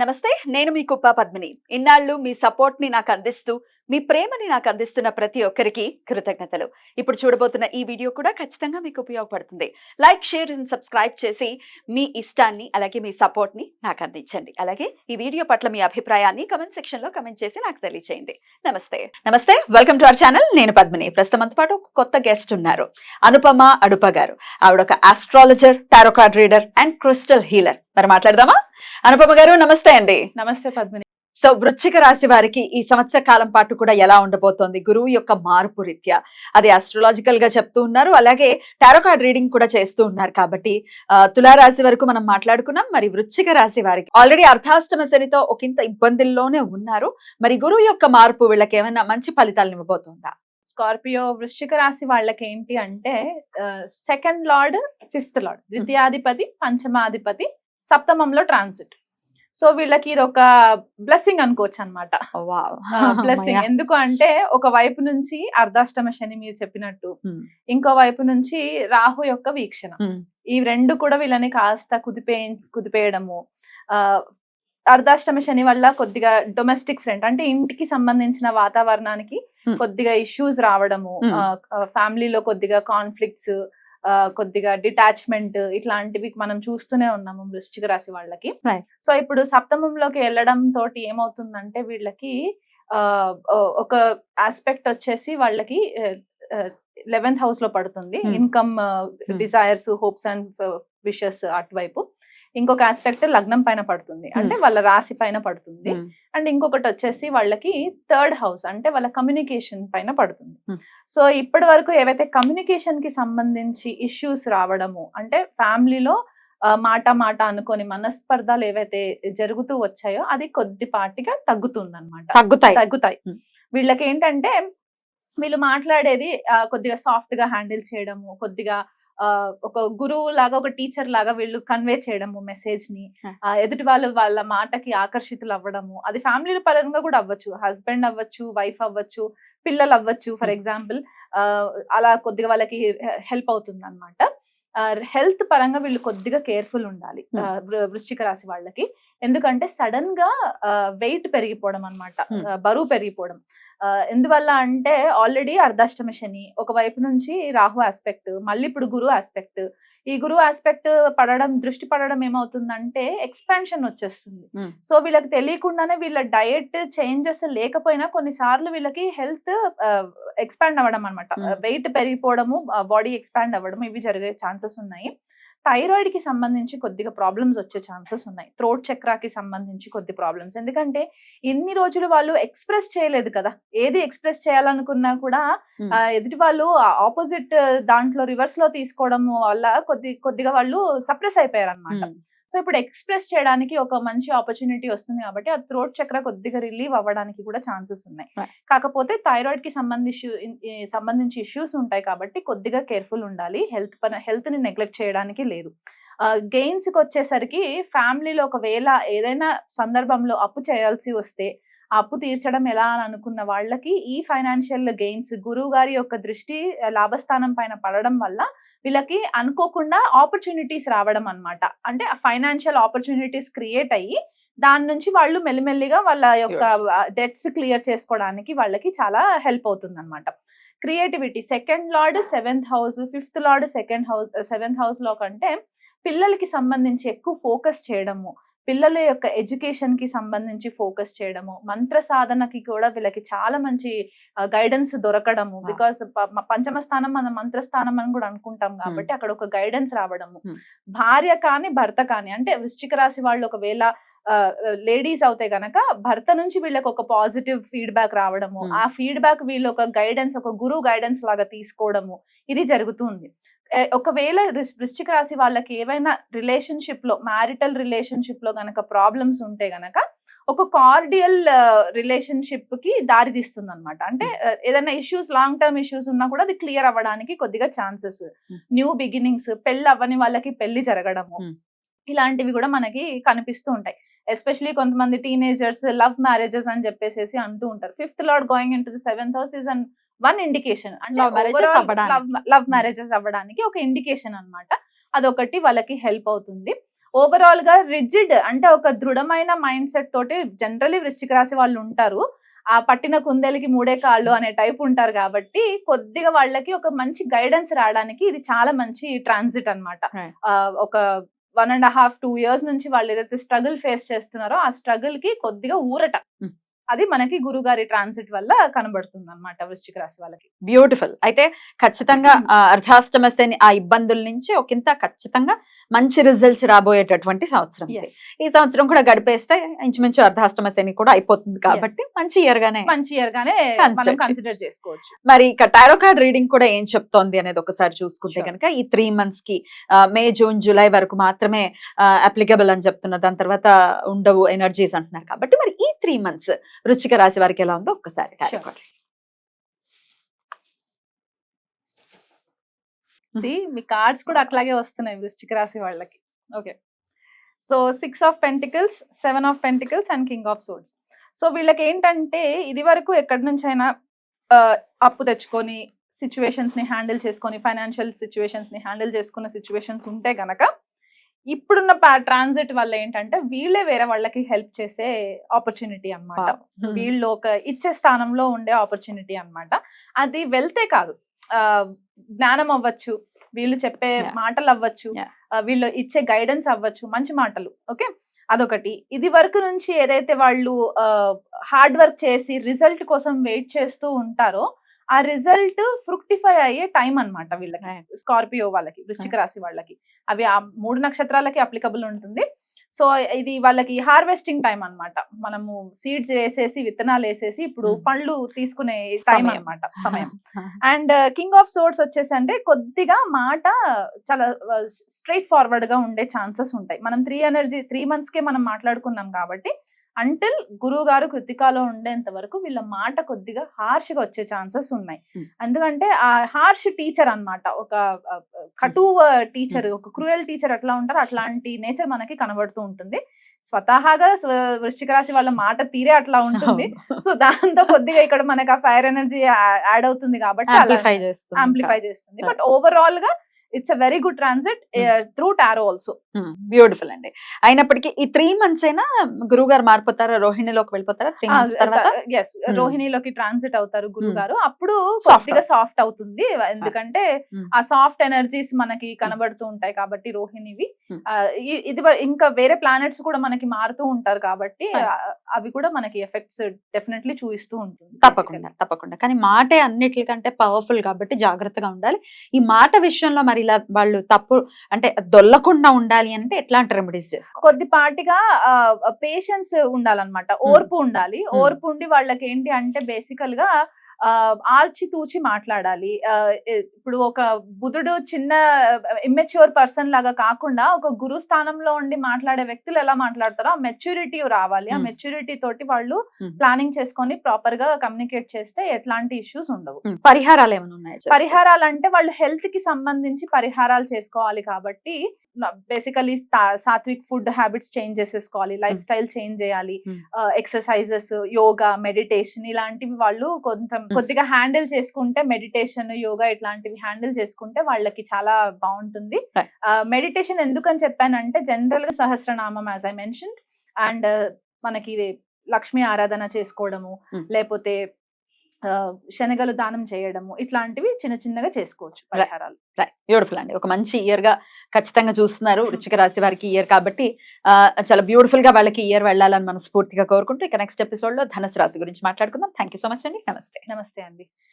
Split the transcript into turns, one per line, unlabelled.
నమస్తే, నేను మీ కుప్ప పద్మిని. ఇన్నాళ్ళు మీ సపోర్ట్‌ని నాకు అందిస్తూ, మీ ప్రేమని నాకు అందిస్తున్న ప్రతి ఒక్కరికి కృతజ్ఞతలు. ఇప్పుడు చూడబోతున్న ఈ వీడియో కూడా ఖచ్చితంగా మీకు ఉపయోగపడుతుంది. లైక్, షేర్ అండ్ సబ్స్క్రైబ్ చేసి మీ ఇష్టాన్ని అలాగే మీ సపోర్ట్‌ని నాకు అందించండి. అలాగే ఈ వీడియో పట్ల మీ అభిప్రాయాన్ని కామెంట్ సెక్షన్‌లో కామెంట్ చేసి నాకు తెలియజేయండి. నమస్తే, వెల్కమ్ టు అవర్ ఛానల్. నేను పద్మిని. ప్రస్తుతం మనతో పాటు ఒక కొత్త గెస్ట్ ఉన్నారు. అనుపమ అడుప గారు. ఆవిడ ఒక astrologer, tarot card reader and crystal healer. మరి మాట్లాడదామా? అనుపమ గారు నమస్తే అండి.
నమస్తే పద్మిని.
సో వృశ్చిక రాశి వారికి ఈ సంవత్సర కాలం పాటు కూడా ఎలా ఉండబోతోంది? గురువు యొక్క మార్పు రీత్యా అది ఆస్ట్రాలజికల్ గా చెప్తూ ఉన్నారు, అలాగే టారో కార్డ్ రీడింగ్ కూడా చేస్తూ ఉన్నారు. కాబట్టి తులారాశి వరకు మనం మాట్లాడుకున్నాం. మరి వృశ్చిక రాశి వారికి ఆల్రెడీ అర్ధాష్టమ శనితో ఒకంత ఇబ్బందుల్లోనే ఉన్నారు. మరి గురువు యొక్క మార్పు వీళ్ళకి ఏమైనా మంచి ఫలితాలను ఇవ్వబోతుందా?
స్కార్పియో వృశ్చిక రాశి వాళ్ళకి ఏంటి అంటే సెకండ్ లార్డ్, ఫిఫ్త్ లార్డ్, ద్వితీయాధిపతి, పంచమాధిపతి సప్తమంలో ట్రాన్సిట్. సో వీళ్ళకి ఇది ఒక బ్లెస్సింగ్ అనుకోవచ్చు అనమాట. బ్లెస్సింగ్ ఎందుకు అంటే ఒక వైపు నుంచి అర్ధాష్టమ శని మీరు చెప్పినట్టు, ఇంకో వైపు నుంచి రాహు యొక్క వీక్షణ, ఈ రెండు కూడా వీళ్ళని కాస్త కుదిపేయడము. అర్ధాష్టమ శని వల్ల కొద్దిగా డొమెస్టిక్ ఫ్రంట్ అంటే ఇంటికి సంబంధించిన వాతావరణానికి కొద్దిగా ఇష్యూస్ రావడము, ఫ్యామిలీలో కొద్దిగా కాన్ఫ్లిక్ట్స్, కొద్దిగా డిటాచ్మెంట్, ఇట్లాంటివి మనం చూస్తూనే ఉన్నాము వృశ్చిక రాశి వాళ్ళకి. సో ఇప్పుడు సప్తమంలోకి వెళ్ళడం తోటి ఏమవుతుందంటే వీళ్ళకి ఒక ఆస్పెక్ట్ వచ్చేసి వాళ్ళకి 11th హౌస్ లో పడుతుంది. Income, desires, hopes and wishes అటువైపు. ఇంకొక ఆస్పెక్ట్ లగ్నం పైన పడుతుంది, అంటే వాళ్ళ రాశి పైన పడుతుంది. అండ్ ఇంకొకటి వచ్చేసి వాళ్ళకి 3rd హౌస్ అంటే వాళ్ళ కమ్యూనికేషన్ పైన పడుతుంది. సో ఇప్పటి వరకు ఏవైతే కమ్యూనికేషన్ కి సంబంధించి ఇష్యూస్ రావడము, అంటే ఫ్యామిలీలో మాట అనుకొని మనస్పర్ధాలు ఏవైతే జరుగుతూ వచ్చాయో అది కొద్దిపాటిగా తగ్గుతాయి. వీళ్ళకి ఏంటంటే వీళ్ళు మాట్లాడేది కొద్దిగా సాఫ్ట్ గా హ్యాండిల్ చేయడము, కొద్దిగా ఒక గురువు లాగా, ఒక టీచర్ లాగా వీళ్ళు కన్వే చేయడము మెసేజ్ ని, ఎదుటి వాళ్ళ మాటకి ఆకర్షితులు అవ్వడము. అది ఫ్యామిలీ పరంగా కూడా అవ్వచ్చు, హస్బెండ్ అవ్వచ్చు, వైఫ్ అవ్వచ్చు, పిల్లలు అవ్వచ్చు. ఫర్ ఎగ్జాంపుల్ అలా కొద్దిగా వాళ్ళకి హెల్ప్ అవుతుంది అనమాట. హెల్త్ పరంగా వీళ్ళు కొద్దిగా కేర్ఫుల్ ఉండాలి వృశ్చిక రాశి వాళ్ళకి. ఎందుకంటే సడన్ గా వెయిట్ పెరిగిపోవడం అనమాట, బరువు పెరిగిపోవడం. ఎందువల్ల అంటే ఆల్రెడీ అర్ధాష్టమ శని, ఒక వైపు నుంచి రాహు ఆస్పెక్ట్, మళ్ళీ ఇప్పుడు గురువు ఆస్పెక్ట్. ఈ గురువు ఆస్పెక్ట్ దృష్టి పడడం ఏమవుతుందంటే ఎక్స్పాన్షన్ వచ్చేస్తుంది. సో వీళ్ళకి తెలియకుండానే వీళ్ళ డయట్ చేంజెస్ లేకపోయినా కొన్నిసార్లు వీళ్ళకి హెల్త్ ఎక్స్పాండ్ అవ్వడం అనమాట, వెయిట్ పెరిగిపోవడము, బాడీ ఎక్స్పాండ్ అవ్వడం, ఇవి జరిగే ఛాన్సెస్ ఉన్నాయి. థైరాయిడ్ కి సంబంధించి కొద్దిగా ప్రాబ్లమ్స్ వచ్చే ఛాన్సెస్ ఉన్నాయి. థ్రోట్ చక్రాకి సంబంధించి కొద్ది ప్రాబ్లమ్స్. ఎందుకంటే ఇన్ని రోజులు వాళ్ళు ఎక్స్ప్రెస్ చేయలేదు కదా, ఏది ఎక్స్ప్రెస్ చేయాలనుకున్నా కూడా ఎదుటి వాళ్ళు ఆపోజిట్ దాంట్లో రివర్స్ లో తీసుకోవడం వల్ల కొద్దిగా వాళ్ళు సప్రెస్ అయిపోయారు అనమాట. సో ఇప్పుడు ఎక్స్ప్రెస్ చేయడానికి ఒక మంచి ఆపర్చునిటీ వస్తుంది కాబట్టి ఆ థ్రోట్ చక్ర కొద్దిగా రిలీవ్ అవ్వడానికి కూడా ఛాన్సెస్ ఉన్నాయి. కాకపోతే థైరాయిడ్ కి సంబంధించి ఇష్యూస్ ఉంటాయి కాబట్టి కొద్దిగా కేర్ఫుల్ ఉండాలి. హెల్త్ ని నెగ్లెక్ట్ చేయడానికి లేదు. గెయిన్స్ కి వచ్చేసరికి ఫ్యామిలీలో ఒకవేళ ఏదైనా సందర్భంలో అప్పు చేయాల్సి వస్తే ఆ అప్పు తీర్చడం ఎలా అని అనుకున్న వాళ్ళకి ఈ ఫైనాన్షియల్ గెయిన్స్, గురువు గారి యొక్క దృష్టి లాభస్థానం పైన పడడం వల్ల వీళ్ళకి అనుకోకుండా ఆపర్చునిటీస్ రావడం అన్నమాట. అంటే ఫైనాన్షియల్ ఆపర్చునిటీస్ క్రియేట్ అయ్యి దాని నుంచి వాళ్ళు మెల్లిమెల్లిగా వాళ్ళ యొక్క డెట్స్ క్లియర్ చేసుకోవడానికి వాళ్ళకి చాలా హెల్ప్ అవుతుంది అనమాట. Creativity, second lord 7th house, 5th lord 7th house లో కంటే పిల్లలకి సంబంధించి ఎక్కువ ఫోకస్ చేయడము, పిల్లల యొక్క ఎడ్యుకేషన్ కి సంబంధించి ఫోకస్ చేయడము, మంత్ర సాధనకి కూడా వీళ్ళకి చాలా మంచి గైడెన్స్ దొరకడము. బికాస్ పంచమ స్థానం మన మంత్రస్థానం అని కూడా అనుకుంటాం కాబట్టి అక్కడ ఒక గైడెన్స్ రావడము. భార్య కానీ భర్త కానీ, అంటే వృశ్చిక రాశి వాళ్ళు ఒకవేళ లేడీస్ అవుతే గనక భర్త నుంచి వీళ్ళకి ఒక పాజిటివ్ ఫీడ్బ్యాక్ రావడము, ఆ ఫీడ్బ్యాక్ వీళ్ళు ఒక గైడెన్స్, ఒక గురువు గైడెన్స్ లాగా తీసుకోవడము, ఇది జరుగుతుంది. ఒకవేళ వృశ్చిక రాశి వాళ్ళకి ఏవైనా రిలేషన్షిప్ లో, మ్యారిటల్ రిలేషన్షిప్ లో గనక ప్రాబ్లమ్స్ ఉంటే గనక ఒక కార్డియల్ రిలేషన్షిప్ కి దారి తీస్తుంది అనమాట. అంటే ఏదైనా ఇష్యూస్, లాంగ్ టర్మ్ ఇష్యూస్ ఉన్నా కూడా అది క్లియర్ అవ్వడానికి కొద్దిగా ఛాన్సెస్. న్యూ బిగినింగ్స్, పెళ్లి అవ్వని వాళ్ళకి పెళ్లి జరగడము, ఇలాంటివి కూడా మనకి కనిపిస్తూ ఉంటాయి. ఎస్పెషలీ కొంతమంది టీనేజర్స్ లవ్ మ్యారేజెస్ అని చెప్పేసి అంటూ ఉంటారు. 5th lord going in to the 7th house is an one indication, అంటే లవ్ మ్యారేజెస్ అవ్వడానికి ఒక ఇండికేషన్ అన్నమాట. అదొకటి వాళ్ళకి హెల్ప్ అవుతుంది. ఓవరాల్ గా రిజిడ్ అంటే ఒక దృఢమైన మైండ్ సెట్ తోటి జనరలీ వృశ్చిక రాశి వాళ్ళు ఉంటారు. ఆ పట్టిన కుందేలికి మూడే కాళ్ళు అనే టైప్ ఉంటారు కాబట్టి కొద్దిగా వాళ్ళకి ఒక మంచి గైడెన్స్ రావడానికి ఇది చాలా మంచి ట్రాన్సిట్ అన్నమాట.
Right.
ఒక 1.5 2 years నుంచి వాళ్ళు ఏదైతే స్ట్రగుల్ ఫేస్ చేస్తున్నారో ఆ స్ట్రగుల్ కి కొద్దిగా ఊరట
Hmm.
అది మనకి గురుగారి ట్రాన్సిట్ వల్ల కనబడుతుంది అన్నమాట వృశ్చిక రాశి వాళ్ళకి.
బ్యూటిఫుల్. అయితే ఖచ్చితంగా అర్ధాష్టమ శని ఆ ఇబ్బందుల నుంచి ఒకంత ఖచ్చితంగా మంచి రిజల్ట్స్ రాబోయేటటువంటి సంవత్సరం ఇది.
Yes.
ఈ సంవత్సరం కూడా గడిపేస్తే ఇంచుమించు అర్ధాష్టమ శని కూడా అయిపోతుంది కాబట్టి మంచి ఇయర్ గానే
మంచి ఇయర్ గానే
Consider
మనం కన్సిడర్ చేసుకోవచ్చు.
మరి ఇక టారో కార్డ్ రీడింగ్ కూడా ఏం చెప్తోంది అనేది ఒకసారి చూసుకుంటే
Sure.
కనుక ఈ 3 months కి మే జూన్ జూలై వరకు మాత్రమే అప్లికబుల్ అని చెప్తున్నారు, దాని తర్వాత ఉండవు ఎనర్జీస్ అంటున్నారు. కాబట్టి మరి ఈ 3 months వృశ్చిక రాశి వారికి ఎలా ఉందో ఒక్కసారి టారో
Sure.
కార్డ్.
మీ కార్డ్స్ కూడా అట్లాగే వస్తున్నాయి వృశ్చిక రాశి వాళ్ళకి. Okay, so 6 of Pentacles, 7 of Pentacles and King of Swords. So వీళ్ళకి ఏంటంటే ఇది వరకు ఎక్కడి నుంచి అయినా అప్పు తెచ్చుకొని సిచ్యువేషన్స్ ని హ్యాండిల్ చేసుకొని ఫైనాన్షియల్ సిచ్యువేషన్స్ ని హ్యాండిల్ చేసుకున్న సిచ్యువేషన్స్ ఉంటే గనక ఇప్పుడున్న ట్రాన్సిట్ వల్ల ఏంటంటే వీళ్ళే వేరే వాళ్ళకి హెల్ప్ చేసే ఆపర్చునిటీ అన్నమాట. వీళ్ళు ఒక ఇచ్చే స్థానంలో ఉండే ఆపర్చునిటీ అన్నమాట. అది వెళ్తే కాదు, జ్ఞానం అవ్వచ్చు, వీళ్ళు చెప్పే
Yeah.
మాటలు అవ్వచ్చు,
Yeah.
వీళ్ళు ఇచ్చే గైడెన్స్ అవ్వచ్చు, మంచి మాటలు. ఓకే, అదొకటి. ఇది వరకు నుంచి ఏదైతే వాళ్ళు హార్డ్ వర్క్ చేసి రిజల్ట్ కోసం వెయిట్ చేస్తూ ఉంటారో ఆ రిజల్ట్ ఫ్రుక్టిఫై అయ్యే టైం అన్నమాట వీళ్ళకి.
Right.
స్కార్పియో వాళ్ళకి, వృశ్చిక రాశి వాళ్ళకి అవి ఆ 3 నక్షత్రాలకి అప్లికబుల్ ఉంటుంది. సో ఇది వాళ్ళకి హార్వెస్టింగ్ టైం అన్నమాట. మనము సీడ్స్ వేసేసి విత్తనాలు వేసేసి ఇప్పుడు పళ్ళు తీసుకునే టైం
సమయం.
అన్నమాట, సమయం. అండ్ కింగ్ ఆఫ్ సోర్డ్స్ వచ్చేసి అంటే కొద్దిగా మాట చాలా స్ట్రైట్ ఫార్వర్డ్ గా ఉండే ఛాన్సెస్ ఉంటాయి. మనం 3 months కే మనం మాట్లాడుకున్నాం కాబట్టి అంటిల్ గురువు గారు కృతికాలో ఉండేంత వరకు వీళ్ళ మాట కొద్దిగా హార్ష్ గా వచ్చే ఛాన్సెస్ ఉన్నాయి. ఎందుకంటే ఆ హార్ష్ టీచర్ అన్నమాట, ఒక కటువ టీచర్, ఒక క్రూయల్ టీచర్ ఎట్లా ఉంటారో అట్లాంటి నేచర్ మనకి కనబడుతూ ఉంటుంది. స్వతహాగా వృశ్చిక రాశి వాళ్ళ మాట తీరే అట్లా ఉంటుంది. సో దాంతో కొద్దిగా ఇక్కడ మనకి ఆ ఫైర్ ఎనర్జీ యాడ్ అవుతుంది కాబట్టి యాంప్లిఫై చేస్తుంది. బట్ ఓవరాల్ గా it's a very good transit through tarot also.
Beautiful అండి. అయినప్పటికీ ఈ 3 months అయినా గురువు గారు మారిపోతారా, రోహిణిలోకి వెళ్ళిపోతారా 3 months తర్వాత?
ఎస్, రోహిణిలోకి ట్రాన్సిట్ అవుతారు గురువు గారు. అప్పుడు కొద్దిగా సాఫ్ట్ అవుతుంది, ఎందుకంటే ఆ సాఫ్ట్ ఎనర్జీస్ మనకి కనబడుతూ ఉంటాయి కాబట్టి రోహిణివి. ఇది ఇంకా వేరే ప్లానెట్స్ కూడా మనకి మారుతూ ఉంటారు కాబట్టి అవి కూడా మనకి ఎఫెక్ట్స్ డెఫినెట్లీ చూపిస్తూ ఉంటుంది.
తప్పకుండా తప్పకుండా. కానీ మాటే అన్నిటికంటే పవర్ఫుల్ కాబట్టి జాగ్రత్తగా ఉండాలి. ఈ మాట విషయంలో మరి ఇలా వాళ్ళు తప్పు అంటే దొల్లకుండా ఉండాలి అంటే ఎట్లాంటి రెమెడీస్ చేసుకోవాలి?
కొద్దిపాటిగా పేషెన్స్ ఉండాలన్నమాట, ఓర్పు ఉండాలి. ఓర్పు ఉండి వాళ్ళకి ఏంటి అంటే బేసికల్ గా ఆల్చి తూచి మాట్లాడాలి. ఇప్పుడు ఒక బుధుడు చిన్న ఇమ్మెచ్యూర్ పర్సన్ లాగా కాకుండా ఒక గురు స్థానంలో ఉండి మాట్లాడే వ్యక్తులు ఎలా మాట్లాడతారో ఆ మెచ్యూరిటీ రావాలి. ఆ మెచ్యూరిటీ తోటి వాళ్ళు ప్లానింగ్ చేసుకొని ప్రాపర్ గా కమ్యూనికేట్ చేస్తే ఎట్లాంటి ఇష్యూస్ ఉండవు.
పరిహారాలు ఏమైనా ఉన్నాయి?
పరిహారాలు అంటే వాళ్ళు హెల్త్ కి సంబంధించి పరిహారాలు చేసుకోవాలి కాబట్టి basically sattvic food habits change చేసేసుకోవాలి, లైఫ్ స్టైల్ చేంజ్ చేయాలి, ఎక్సర్సైజెస్, యోగా, మెడిటేషన్ ఇలాంటివి వాళ్ళు కొద్దిగా హ్యాండిల్ చేసుకుంటే, మెడిటేషన్, యోగా ఇట్లాంటివి హ్యాండిల్ చేసుకుంటే వాళ్ళకి చాలా బాగుంటుంది. మెడిటేషన్ ఎందుకని చెప్పానంటే జనరల్ గా Sahasranamam as I mention, and మనకి లక్ష్మీ ఆరాధన చేసుకోవడము, లేకపోతే శనగలు దానం చేయడము, ఇట్లాంటివి చిన్న చిన్నగా చేసుకోవచ్చు పరిహారాలు.
బ్యూటిఫుల్ అండి. ఒక మంచి ఇయర్ గా ఖచ్చితంగా చూస్తున్నారు వృశ్చిక రాశి వారికి ఇయర్ కాబట్టి చాలా బ్యూటిఫుల్ గా వాళ్ళకి ఇయర్ వెళ్ళాలని మనస్ఫూర్తిగా కోరుకుంటూ ఇక నెక్స్ట్ ఎపిసోడ్ లో ధనుసు రాశి గురించి మాట్లాడుకుందాం. థ్యాంక్ యూ సో మచ్ అండి. నమస్తే.
నమస్తే అండి.